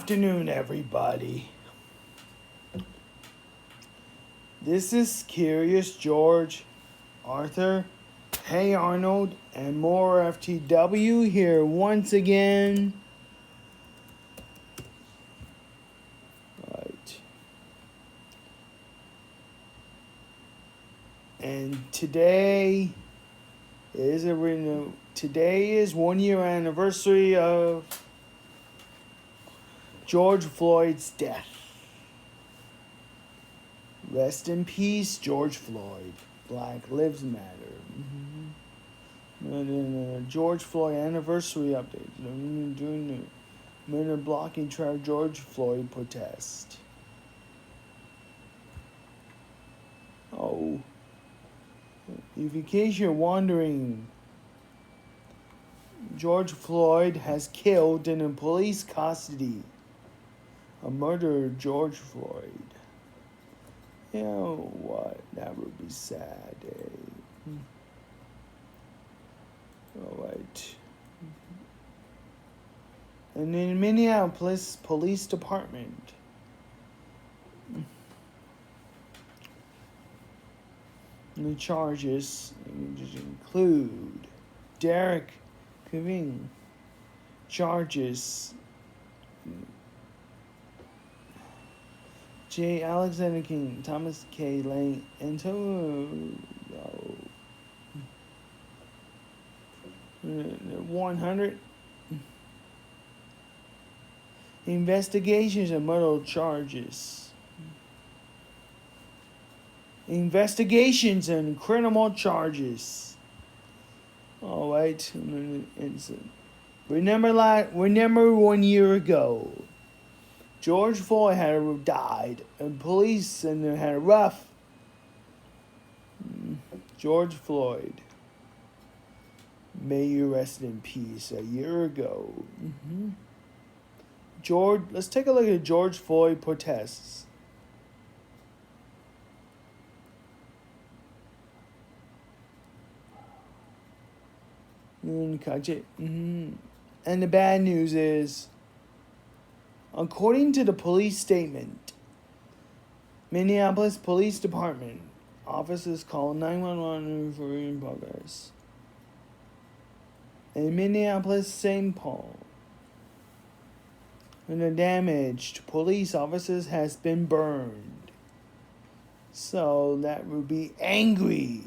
afternoon, everybody. This is Curious George, Arthur, Hey Arnold, and more FTW here once again. Right. And today is 1 year anniversary of George Floyd's death. Rest in peace, George Floyd. Black Lives Matter. George Floyd anniversary update. During the minute blocking George Floyd protest. Oh. In case you're wondering, George Floyd has killed in police custody a murderer, George Floyd. You know what? That would be sad, eh? Alright. And in Minneapolis Police Department, the charges include Derek Kevin charges, J. Alexander King, Thomas K. Lane, and 100 investigations of murder charges. Investigations and criminal charges. All right. Remember 1 year ago, George Floyd had died, and police and they had a rough. George Floyd, may you rest in peace. A year ago, let's take a look at George Floyd protests. And the bad news is, according to the police statement, Minneapolis Police Department officers called 911 for in progress. In Minneapolis, St. Paul, and the damaged police officers has been burned. So that would be angry.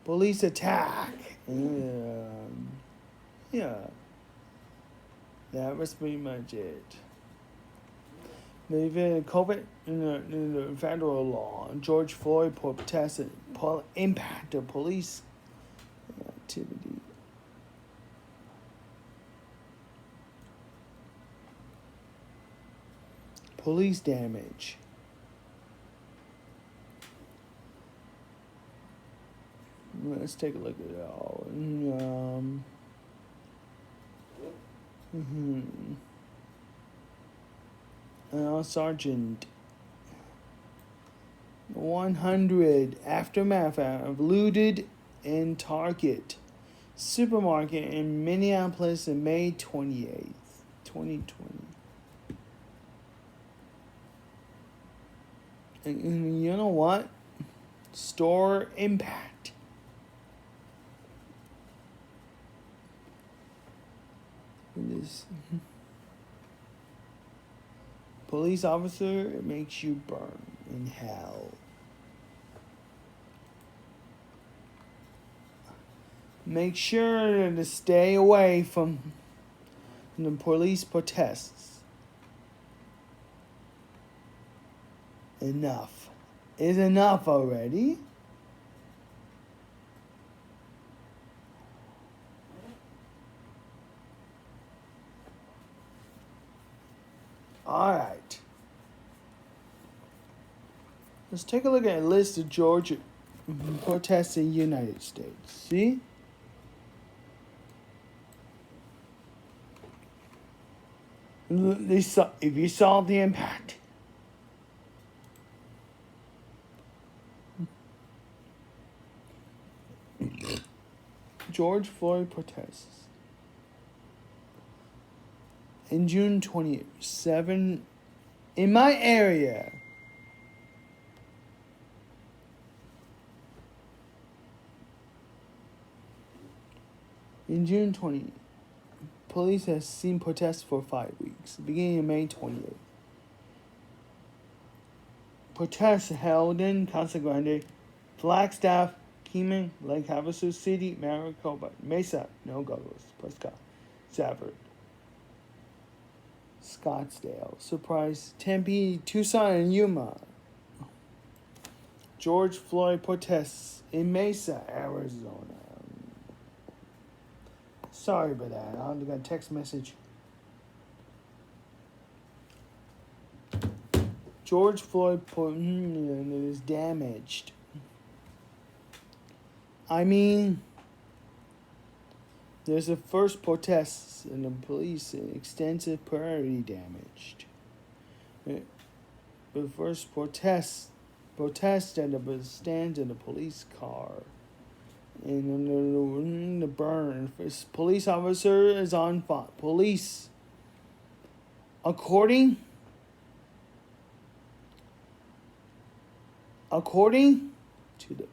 Police attack. Yeah. That was pretty much it. The COVID in the federal law, George Floyd protested impact of police activity. Police damage. Let's take a look at it all. Sergeant 100 aftermath of looted in Target supermarket in Minneapolis on May 28th, 2020. And you know what? Store impact. This police officer, it makes you burn in hell. Make sure to stay away from the police protests. Enough is enough already. All right. Let's take a look at a list of Georgia protests in the United States. See? If you saw the impact. George Floyd protests. In June 27, in my area, in June 20, police has seen protests for 5 weeks, beginning in May 28. Protests held in Casa Grande, Flagstaff, Keiman, Lake Havasu City, Maricopa, Mesa, Nogales, Prescott, Savard, Scottsdale, Surprise, Tempe, Tucson, and Yuma. George Floyd protests in Mesa, Arizona. Sorry about that. I got a text message. George Floyd is damaged. I mean, there's a first protest and the police extensive property damaged. The first protest and the stand in a police car. And the burn. Police officer is on fire. Police, according to the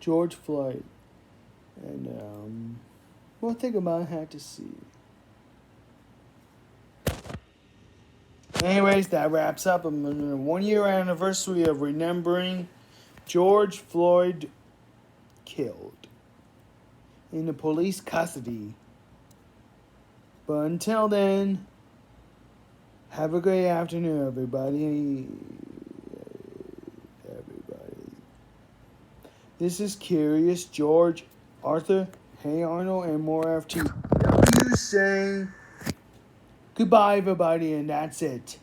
George Floyd, and one thing about it, I had to see. Anyways, that wraps up a 1 year anniversary of remembering George Floyd killed in the police custody. But until then, have a great afternoon, everybody. This is Curious George, Arthur, Hey Arnold, and more FT. You saying goodbye, everybody, and that's it.